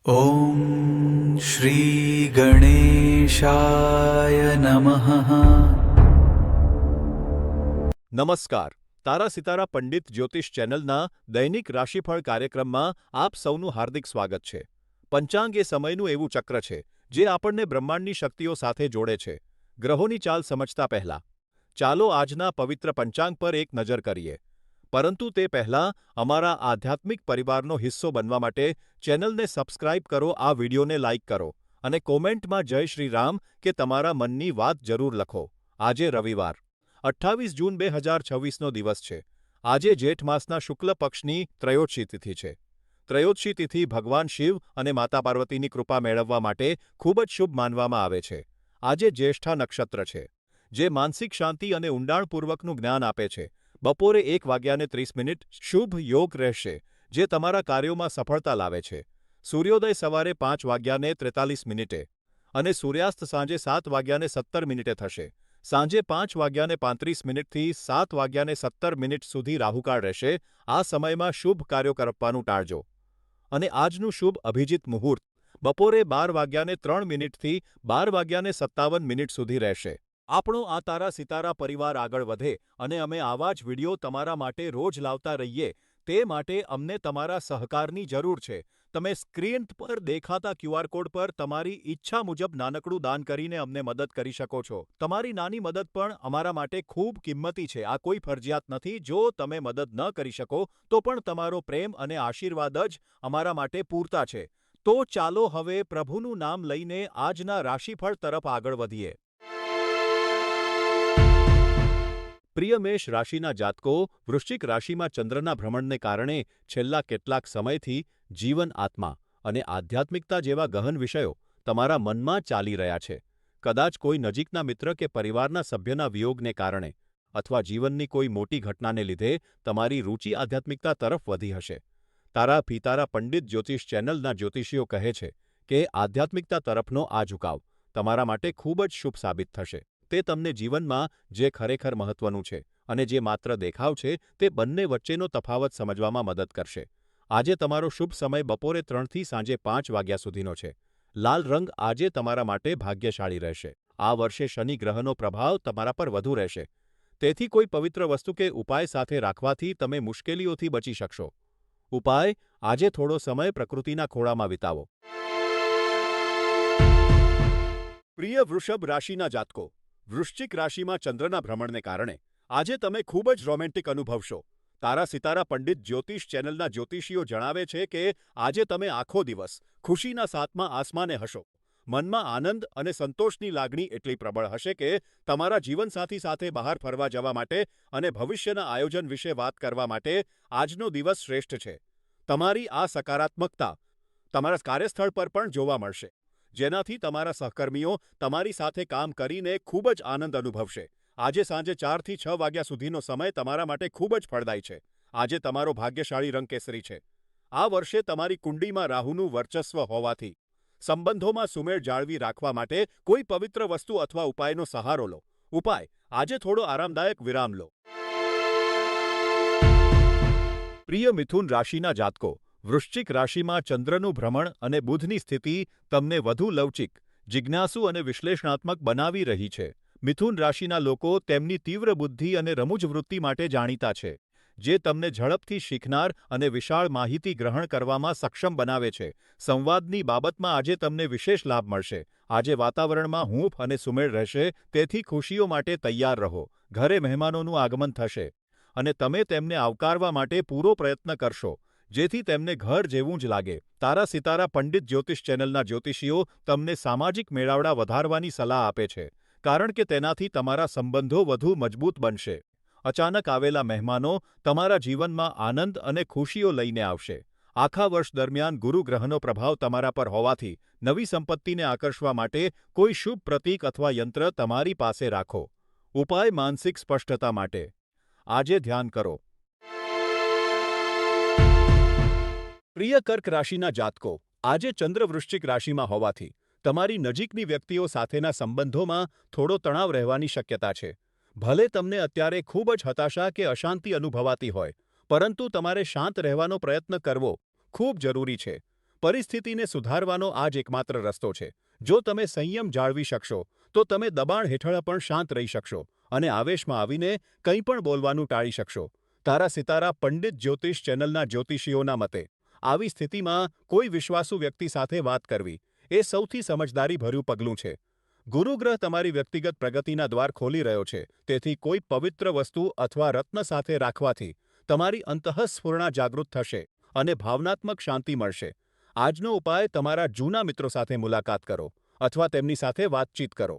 ॐ श्रीगणेशाय नमः। નમસ્કાર. તારા સિતારા પંડિત જ્યોતિષ ચેનલના દૈનિક રાશિફળ કાર્યક્રમમાં આપ સૌનું હાર્દિક સ્વાગત છે. પંચાંગ એ સમયનું એવું ચક્ર છે જે આપણને બ્રહ્માંડની શક્તિઓ સાથે જોડે છે. ગ્રહોની ચાલ સમજતા પહેલા ચાલો આજના પવિત્ર પંચાંગ પર એક નજર કરીએ. પરંતુ તે પહેલાં અમારા આધ્યાત્મિક પરિવારનો હિસ્સો બનવા માટે ચેનલને સબસ્ક્રાઇબ કરો, આ વિડીયોને લાઇક કરો અને કોમેન્ટમાં જય શ્રી રામ કે તમારા મનની વાત જરૂર લખો. આજે રવિવાર 28 જૂન 2026નો દિવસ છે. આજે જેઠ માસના શુક્લ પક્ષની ત્રયોદશી તિથિ છે. ત્રયોદશી તિથિ ભગવાન શિવ અને માતા પાર્વતીની કૃપા મેળવવા માટે ખૂબ જ શુભ માનવામાં આવે છે. આજે જ્યેષ્ઠા નક્ષત્ર છે, જે માનસિક શાંતિ અને ઊંડાણપૂર્વકનું જ્ઞાન આપે છે. બપોરે 1:30 શુભ યોગ રહેશે, જે તમારા કાર્યોમાં સફળતા લાવે છે. સૂર્યોદય સવારે 5:43 અને સૂર્યાસ્ત સાંજે 7:17 થશે. સાંજે 5:35 થી 7:17 સુધી રાહુકાળ રહેશે. આ સમયમાં શુભ કાર્યો કરવાનું ટાળજો. અને આજનું શુભ અભિજીત મુહૂર્ત બપોરે 12:03 થી 12:57 સુધી રહેશે. આપણો આ તારા સિતારા પરિવાર આગળ વધે અને અમે આવા જ વિડીયો તમારા માટે રોજ લાવતા રહીએ, તે માટે અમને તમારા સહકારની જરૂર છે. તમે સ્ક્રીન પર દેખાતા ક્યુઆર કોડ પર તમારી ઈચ્છા મુજબ નાનકડું દાન કરીને અમને મદદ કરી શકો છો. તમારી નાની મદદ પણ અમારા માટે ખૂબ કિંમતી છે. આ કોઈ ફરજિયાત નથી. જો તમે મદદ ન કરી શકો તો પણ તમારો પ્રેમ અને આશીર્વાદ જ અમારા માટે પૂરતા છે. તો ચાલો હવે પ્રભુનું નામ લઈને આજના રાશિફળ તરફ આગળ વધીએ. પ્રિય મેષ રાશિના જાતકો, વૃશ્ચિક રાશિમાં ચંદ્રના ભ્રમણને કારણે છેલ્લા કેટલાક સમયથી જીવન, આત્મા અને આધ્યાત્મિકતા જેવા ગહન વિષયો તમારા મનમાં ચાલી રહ્યા છે. કદાચ કોઈ નજીકના મિત્ર કે પરિવારના સભ્યના વિયોગને કારણે અથવા જીવનની કોઈ મોટી ઘટનાને લીધે તમારી રુચિ આધ્યાત્મિકતા તરફ વધી હશે. તારા પિતારા પંડિત જ્યોતિષ ચેનલના જ્યોતિષીઓ કહે છે કે આધ્યાત્મિકતા તરફનો આ ઝુકાવ તમારા માટે ખૂબ જ શુભ સાબિત થશે. તે તમને જીવનમાં જે ખરેખર મહત્વનું છે અને જે માત્ર દેખાવ છે તે બંને વચ્ચેનો તફાવત સમજવામાં મદદ કરશે. આજે તમારો શુભ સમય બપોરે 3 થી સાંજે 5 વાગ્યા સુધીનો છે. લાલ રંગ આજે તમારા માટે ભાગ્યશાળી રહેશે. આ વર્ષે શનિ ગ્રહનો પ્રભાવ તમારા પર વધુ રહેશે. તેથી કોઈ પવિત્ર વસ્તુ કે ઉપાય સાથે રાખવાથી તમે મુશ્કેલીઓથી બચી શકશો. ઉપાય: આજે થોડો સમય પ્રકૃતિના ખોળામાં વિતાવો. પ્રિય વૃષભ રાશિના જાતકો, વૃશ્ચિક રાશિમાં ચંદ્રના ભ્રમણને કારણે આજે તમે ખૂબ જ રોમેન્ટિક અનુભવશો. તારા સિતારા પંડિત જ્યોતિષ ચેનલના જ્યોતિષીઓ જણાવે છે કે આજે તમે આખો દિવસ ખુશીના સાતમા આસમાને હશો. મનમાં આનંદ અને સંતોષની લાગણી એટલી પ્રબળ હશે કે તમારા જીવનસાથી સાથે બહાર ફરવા જવા માટે અને ભવિષ્યના આયોજન વિશે વાત કરવા માટે આજનો દિવસ શ્રેષ્ઠ છે. તમારી આ સકારાત્મકતા તમારા કાર્યસ્થળ પર પણ જોવા મળશે, જેનાથી તમારા સહકર્મીઓ તમારી સાથે કામ કરીને ખૂબ જ આનંદ અનુભવશે. આજે સાંજે 4 થી 6 વાગ્યા સુધીનો સમય તમારા માટે ખૂબ જ ફળદાયી છે. આજે તમારો ભાગ્યશાળી રંગ કેસરી છે. આ વર્ષે તમારી કુંડીમાં રાહુનું વર્ચસ્વ હોવાથી સંબંધોમાં સુમેળ જાળવી રાખવા માટે કોઈ પવિત્ર વસ્તુ અથવા ઉપાયનો સહારો લો. ઉપાય: આજે થોડો આરામદાયક વિરામ લો. પ્રિય મિથુન રાશિના જાતકો, વૃશ્ચિક રાશિમાં ચંદ્રનું ભ્રમણ અને બુધની સ્થિતિ તમને વધુ લવચિક, જિજ્ઞાસુ અને વિશ્લેષણાત્મક બનાવી રહી છે. મિથુન રાશિના લોકો તેમની તીવ્ર બુદ્ધિ અને રમૂજ વૃત્તિ માટે જાણીતા છે, જે તમને ઝડપથી શીખનાર અને વિશાળ માહિતી ગ્રહણ કરવામાં સક્ષમ બનાવે છે. સંવાદની બાબતમાં આજે તમને વિશેષ લાભ મળશે. આજે વાતાવરણમાં હૂંફ અને સુમેળ રહેશે, તેથી ખુશીઓ માટે તૈયાર રહો. ઘરે મહેમાનોનું આગમન થશે અને તમે તેમને આવકારવા માટે પૂરો પ્રયત્ન કરશો, જેથી તેમને ઘર જેવું જ લાગે. તારા સિતારા પંડિત જ્યોતિષ ચેનલના જ્યોતિષીઓ તમને સામાજિક મેળાવડા વધારવાની સલાહ આપે છે, કારણ કે તેનાથી તમારા સંબંધો વધુ મજબૂત બનશે. અચાનક આવેલા મહેમાનો તમારા જીવનમાં આનંદ અને ખુશીઓ લઈને આવશે. આખા વર્ષ દરમિયાન ગુરુ ગ્રહનો પ્રભાવ તમારા પર હોવાથી નવી સંપત્તિને આકર્ષવા માટે કોઈ શુભ પ્રતીક અથવા યંત્ર તમારી પાસે રાખો. ઉપાય: માનસિક સ્પષ્ટતા માટે આજે ધ્યાન કરો. પ્રિય કર્ક રાશિના જાતકો, આજે ચંદ્ર વૃશ્ચિક રાશિમાં હોવાથી તમારી નજીકની વ્યક્તિઓ સાથેના સંબંધોમાં થોડો તણાવ રહેવાની શક્યતા છે. ભલે તમને અત્યારે ખૂબ જ હતાશા કે અશાંતિ અનુભવાતી હોય, પરંતુ તમારે શાંત રહેવાનો પ્રયત્ન કરવો ખૂબ જરૂરી છે. પરિસ્થિતિને સુધારવાનો આ જ એકમાત્ર રસ્તો છે. જો તમે સંયમ જાળવી શકશો, તો તમે દબાણ હેઠળ પણ શાંત રહી શકશો અને આવેશમાં આવીને કંઈ પણ બોલવાનું ટાળી શકશો. તારા સિતારા પંડિત જ્યોતિષ ચેનલના જ્યોતિષીઓના મતે આવી સ્થિતિમાં કોઈ વિશ્વાસુ વ્યક્તિ સાથે વાત કરવી એ સૌથી સમજદારીભર્યું પગલું છે. ગુરુગ્રહ તમારી વ્યક્તિગત પ્રગતિના દ્વાર ખોલી રહ્યો છે, તેથી કોઈ પવિત્ર વસ્તુ અથવા રત્ન સાથે રાખવાથી તમારી અંતઃસ્ફુરણા જાગૃત થશે અને ભાવનાત્મક શાંતિ મળશે. આજનો ઉપાય તમારા જૂના મિત્રો સાથે મુલાકાત કરો અથવા તેમની સાથે વાતચીત કરો.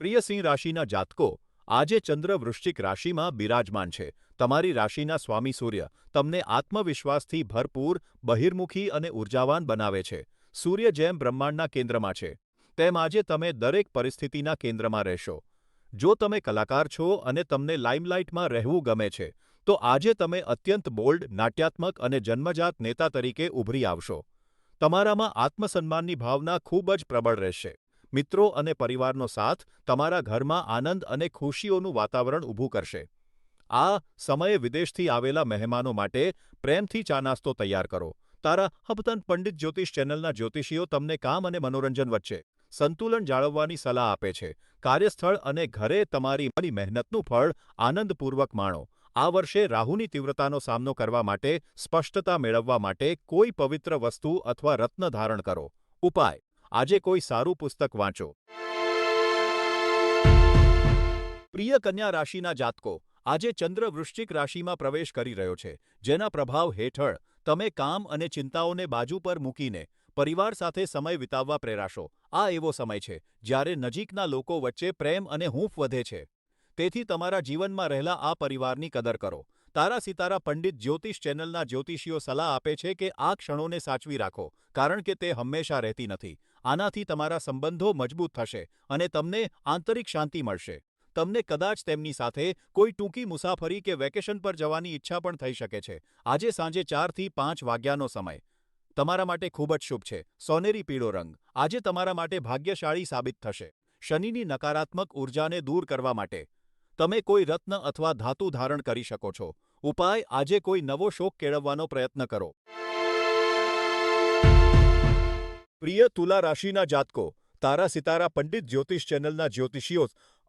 પ્રિય સિંહ રાશિના જાતકો, આજે ચંદ્ર વૃશ્ચિક રાશિમાં બિરાજમાન છે. તમારી રાશિના સ્વામી સૂર્ય તમને આત્મવિશ્વાસથી ભરપૂર, બહિર્મુખી અને ઉર્જાવાન બનાવે છે. સૂર્ય જેમ બ્રહ્માંડના કેન્દ્રમાં છે, તેમ આજે તમે દરેક પરિસ્થિતિના કેન્દ્રમાં રહેશો. જો તમે કલાકાર છો અને તમને લાઇમલાઇટમાં રહેવું ગમે છે, તો આજે તમે અત્યંત બોલ્ડ, નાટ્યાત્મક અને જન્મજાત નેતા તરીકે ઉભરી આવશો. તમારામાં આત્મસન્માનની ભાવના ખૂબ જ પ્રબળ રહેશે. મિત્રો અને પરિવારનો સાથ તમારા ઘરમાં આનંદ અને ખુશીઓનું વાતાવરણ ઊભું કરશે. આ સમયે વિદેશથી આવેલા મહેમાનો માટે પ્રેમથી ચા નાસ્તો તૈયાર કરો. તારા હપતન પંડિત જ્યોતિષ ચેનલના જ્યોતિષીઓ તમને કામ અને મનોરંજન વચ્ચે સંતુલન જાળવવાની સલાહ આપે છે. કાર્યસ્થળ અને ઘરે તમારી મહેનતનું ફળ આનંદપૂર્વક માણો. આ વર્ષે રાહુની તીવ્રતાનો સામનો કરવા માટે સ્પષ્ટતા મેળવવા માટે કોઈ પવિત્ર વસ્તુ અથવા રત્ન ધારણ કરો. ઉપાય: આજે કોઈ સારું પુસ્તક વાંચો. પ્રિય કન્યા રાશિના જાતકો, આજે ચંદ્ર વૃશ્ચિક રાશિમાં પ્રવેશ કરી રહ્યો છે, જેના પ્રભાવ હેઠળ તમે કામ અને ચિંતાઓને બાજુ પર મૂકીને પરિવાર સાથે સમય વિતાવવા પ્રેરાશો. આ એવો સમય છે જ્યારે નજીકના લોકો વચ્ચે પ્રેમ અને હૂંફ વધે છે. તેથી તમારા જીવનમાં રહેલા આ પરિવારની કદર કરો. તારા સિતારા પંડિત જ્યોતિષ ચેનલના જ્યોતિષીઓ સલાહ આપે છે કે આ ક્ષણોને સાચવી રાખો, કારણ કે તે હંમેશા રહેતી નથી. આનાથી તમારા સંબંધો મજબૂત થશે અને તમને આંતરિક શાંતિ મળશે. તમને કદાચ તેમની સાથે કોઈ ટૂંકી મુસાફરી કે વેકેશન પર જવાની ઈચ્છા પણ થઈ શકે છે. આજે સાંજે 4થી 5 વાગ્યાનો સમય તમારા માટે ખૂબ જ શુભ છે. સોનેરી પીળો રંગ આજે તમારા માટે ભાગ્યશાળી સાબિત થશે. શનિની નકારાત્મક ઉર્જાને દૂર કરવા માટે તમે કોઈ રત્ન અથવા ધાતુ ધારણ કરી શકો છો. ઉપાય: આજે કોઈ નવો શોખ કેળવવાનો પ્રયત્ન કરો. પ્રિય તુલા રાશિના જાતકો, તારા સિતારા પંડિત જ્યોતિષ ચેનલના જ્યોતિષીઓ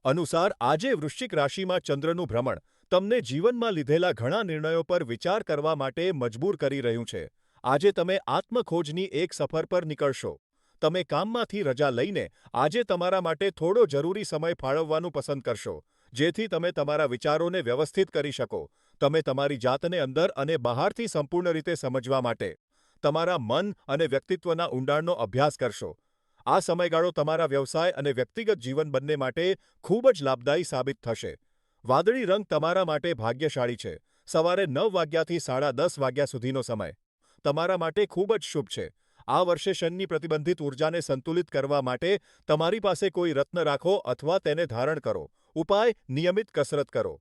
અનુસાર આજે વૃશ્ચિક રાશિમાં ચંદ્રનું ભ્રમણ તમને જીવનમાં લીધેલા ઘણા નિર્ણયો પર વિચાર કરવા માટે મજબૂર કરી રહ્યું છે. આજે તમે આત્મખોજની એક સફર પર નીકળશો. તમે કામમાંથી રજા લઈને આજે તમારા માટે થોડો જરૂરી સમય ફાળવવાનું પસંદ કરશો, જેથી તમે તમારા વિચારોને વ્યવસ્થિત કરી શકો. તમે તમારી જાતને અંદર અને બહારથી સંપૂર્ણ રીતે સમજવા માટે તમારા મન અને વ્યક્તિત્વના ઊંડાણનો અભ્યાસ કરશો. આ સમયગાળો તમારા વ્યવસાય અને વ્યક્તિગત જીવન બંને માટે ખૂબ જ લાભદાયી સાબિત થશે. વાદળી રંગ તમારા માટે ભાગ્યશાળી છે. સવારે 9 વાગ્યાથી 10:30 વાગ્યા સુધીનો સમય તમારા માટે ખૂબ જ શુભ છે. આ વર્ષે શનિની પ્રતિબંધિત ઉર્જાને સંતુલિત કરવા માટે તમારી પાસે કોઈ રત્ન રાખો અથવા તેને ધારણ કરો. ઉપાય: નિયમિત કસરત કરો.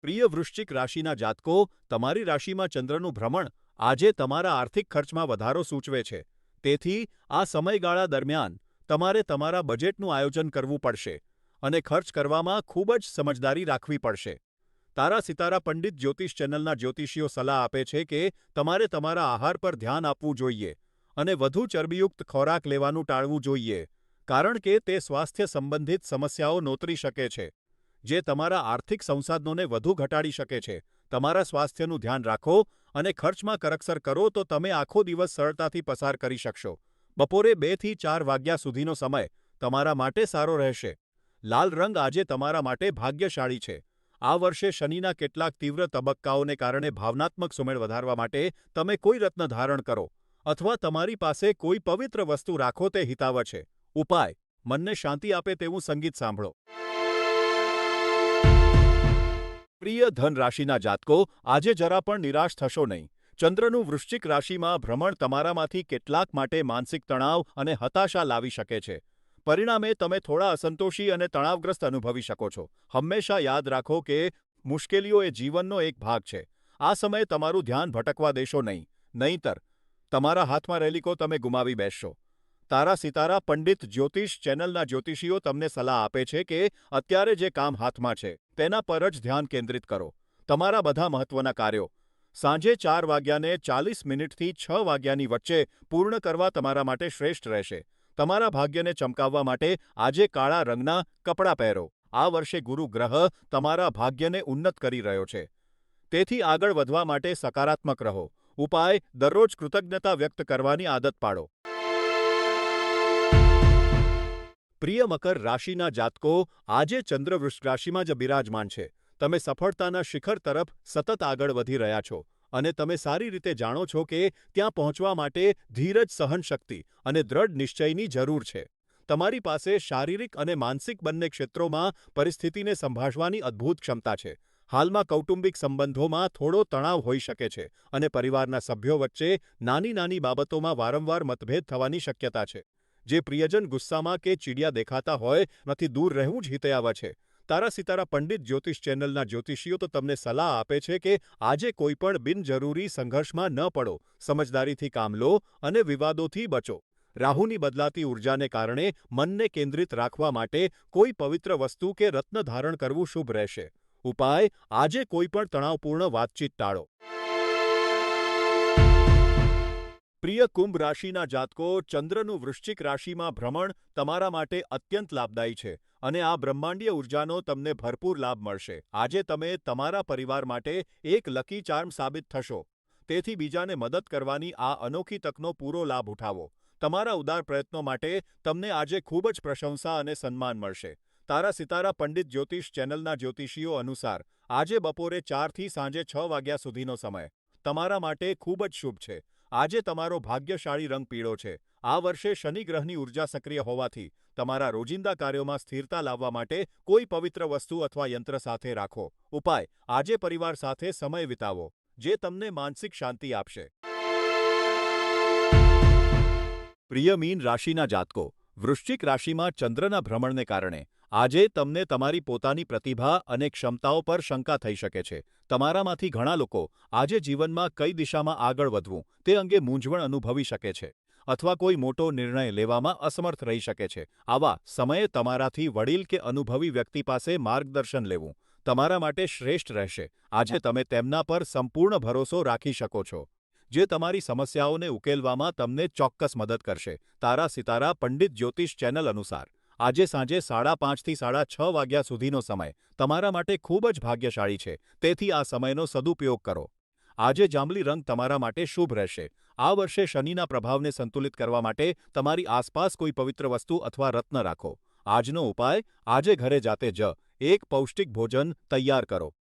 પ્રિય વૃશ્ચિક રાશિના જાતકો, તમારી રાશિમાં ચંદ્રનું ભ્રમણ આજે તમારા આર્થિક ખર્ચમાં વધારો સૂચવે છે. તેથી આ સમયગાળા દરમિયાન તમારે તમારા બજેટનું આયોજન કરવું પડશે અને ખર્ચ કરવામાં ખૂબ જ સમજદારી રાખવી પડશે. તારા સિતારા પંડિત જ્યોતિષ ચેનલના જ્યોતિષીઓ સલાહ આપે છે કે તમારે તમારા આહાર પર ધ્યાન આપવું જોઈએ અને વધુ ચરબીયુક્ત ખોરાક લેવાનું ટાળવું જોઈએ, કારણ કે તે સ્વાસ્થ્ય સંબંધિત સમસ્યાઓ નોતરી શકે છે, જે તમારા આર્થિક સંસાધનોને વધુ ઘટાડી શકે છે. તમારા સ્વાસ્થ્યનું ધ્યાન રાખો અને ખર્ચમાં કરકસર કરો તો તમે આખો દિવસ સરળતાથી પસાર કરી શકશો. બપોરે 2 થી 4 વાગ્યા સુધીનો સમય તમારા માટે સારો રહેશે. લાલ રંગ આજે તમારા માટે ભાગ્યશાળી છે. આ વર્ષે શનિના કેટલાક તીવ્ર તબક્કાઓને કારણે ભાવનાત્મક સુમેળ વધારવા માટે તમે કોઈ રત્ન ધારણ કરો અથવા તમારી પાસે કોઈ પવિત્ર વસ્તુ રાખો તે હિતાવહ છે. ઉપાય: મનને શાંતિ આપે તેવું સંગીત સાંભળો. પ્રિય ધન રાશિના જાતકો, આજે જરા પણ નિરાશ થશો નહીં. ચંદ્રનું વૃશ્ચિક રાશિમાં ભ્રમણ તમારામાંથી કેટલાક માટે માનસિક તણાવ અને હતાશા લાવી શકે છે. પરિણામે તમે થોડા અસંતોષી અને તણાવગ્રસ્ત અનુભવી શકો છો. હંમેશા યાદ રાખો કે મુશ્કેલીઓ એ જીવનનો એક ભાગ છે. આ સમયે તમારું ધ્યાન ભટકવા દેશો નહીં, નહીંતર તમારા હાથમાં રહેલી કો તમે ગુમાવી બેસશો. તારા સિતારા પંડિત જ્યોતિષ ચેનલના જ્યોતિષીઓ તમને સલાહ આપે છે કે અત્યારે જે કામ હાથમાં છે તેના પર જ ધ્યાન કેન્દ્રિત કરો. તમારા બધા મહત્વના કાર્યો સાંજે 4:40 થી 6 વાગ્યાની વચ્ચે પૂર્ણ કરવા તમારા માટે શ્રેષ્ઠ રહેશે. તમારા ભાગ્યને ચમકાવવા માટે આજે કાળા રંગના કપડાં પહેરો. આ વર્ષે ગુરુ ગ્રહ તમારા ભાગ્યને ઉન્નત કરી રહ્યો છે. તેથી આગળ વધવા માટે સકારાત્મક રહો. ઉપાય દરરોજ કૃતજ્ઞતા વ્યક્ત કરવાની આદત પાડો. પ્રિય મકર રાશિના જાતકો, આજે ચંદ્ર વૃશ્ચિક રાશિમાં જ બિરાજમાન છે. તમે સફળતાના શિખર તરફ સતત આગળ વધી રહ્યા છો અને તમે સારી રીતે જાણો છો કે ત્યાં પહોંચવા માટે ધીરજ, સહનશક્તિ અને દ્રઢ નિશ્ચયની જરૂર છે. તમારી પાસે શારીરિક અને માનસિક બંને ક્ષેત્રોમાં પરિસ્થિતિને સંભાળવાની અદ્ભુત ક્ષમતા છે. હાલમાં કૌટુંબિક સંબંધોમાં થોડો તણાવ હોઈ શકે છે અને પરિવારના સભ્યો વચ્ચે નાની નાની બાબતોમાં વારંવાર મતભેદ થવાની શક્યતા છે. જે પ્રિયજન ગુસ્સામાં કે ચીડિયા દેખાતા હોય નથી દૂર રહેવું જ હિતયાવ છે. તારા સિતારા પંડિત જ્યોતિષ ચેનલના જ્યોતિષીઓ તો તમને સલાહ આપે છે કે આજે કોઈ પણ બિનજરૂરી સંઘર્ષમાં ન પડો, સમજદારીથી કામ લો અને વિવાદોથી બચો. રાહુની બદલાતી ઉર્જાને કારણે મનને કેન્દ્રિત રાખવા માટે કોઈ પવિત્ર વસ્તુ કે રત્ન ધારણ કરવું શુભ રહેશે. ઉપાય આજે કોઈ પણ તણાવપૂર્ણ વાતચીત ટાળો. પ્રિય કુંભ રાશિના જાતકો, ચંદ્રનું વૃશ્ચિક રાશિમાં ભ્રમણ તમારા માટે અત્યંત લાભદાયી છે અને આ બ્રહ્માંડીય ઉર્જાનો તમને ભરપૂર લાભ મળશે. આજે તમે તમારા પરિવાર માટે એક લકી ચાર્મ સાબિત થશો. તેથી બીજાને મદદ કરવાની આ અનોખી તકનો પૂરો લાભ ઉઠાવો. તમારા ઉદાર પ્રયત્નો માટે તમને આજે ખૂબ જ પ્રશંસા અને સન્માન મળશે. તારા સિતારા પંડિત જ્યોતિષ ચેનલના જ્યોતિષીઓ અનુસાર આજે બપોરે 4 થી સાંજે 6 વાગ્યા સુધીનો સમય તમારા માટે ખૂબ જ શુભ છે. આજે તમારો ભાગ્યશાળી રંગ પીળો છે. આ વર્ષે શનિ ગ્રહની ઉર્જા સક્રિય હોવાથી તમારા રોજિંદા કાર્યોમાં સ્થિરતા લાવવા માટે કોઈ પવિત્ર વસ્તુ અથવા યંત્ર સાથે રાખો. ઉપાય આજે પરિવાર સાથે સમય વિતાવો, જે તમને માનસિક શાંતિ આપશે. પ્રિય મીન રાશિના જાતકો, વૃશ્ચિક રાશિમાં ચંદ્રના ભ્રમણને કારણે આજે તમને તમારી પોતાની પ્રતિભા અને ક્ષમતાઓ પર શંકા થઈ શકે છે. તમારામાંથી ઘણા લોકો આજે જીવનમાં કઈ દિશામાં આગળ વધવું તે અંગે મૂંઝવણ અનુભવી શકે છે અથવા કોઈ મોટો નિર્ણય લેવામાં અસમર્થ રહી શકે છે. આવા સમયે તમારાથી વડીલ કે અનુભવી વ્યક્તિ પાસે માર્ગદર્શન લેવું તમારા માટે શ્રેષ્ઠ રહેશે. આજે તમે તેમના પર સંપૂર્ણ ભરોસો રાખી શકો છો, જે તમારી સમસ્યાઓને ઉકેલવામાં તમને ચોક્કસ મદદ કરશે. તારા સિતારા પંડિત જ્યોતિષ ચેનલ અનુસાર આજે સાંજે 5:30 થી 6:30 વાગ્યા સુધીનો સમય તમારા માટે ખૂબ જ ભાગ્યશાળી છે. તેથી આ સમયનો સદુપયોગ કરો. આજે જાંબલી રંગ તમારા માટે શુભ રહેશે. આ વર્ષે શનિના પ્રભાવને સંતુલિત કરવા માટે તમારી આસપાસ કોઈ પવિત્ર વસ્તુ અથવા રત્ન રાખો. આજનો ઉપાય આજે ઘરે જાતે જ એક પૌષ્ટિક ભોજન તૈયાર કરો.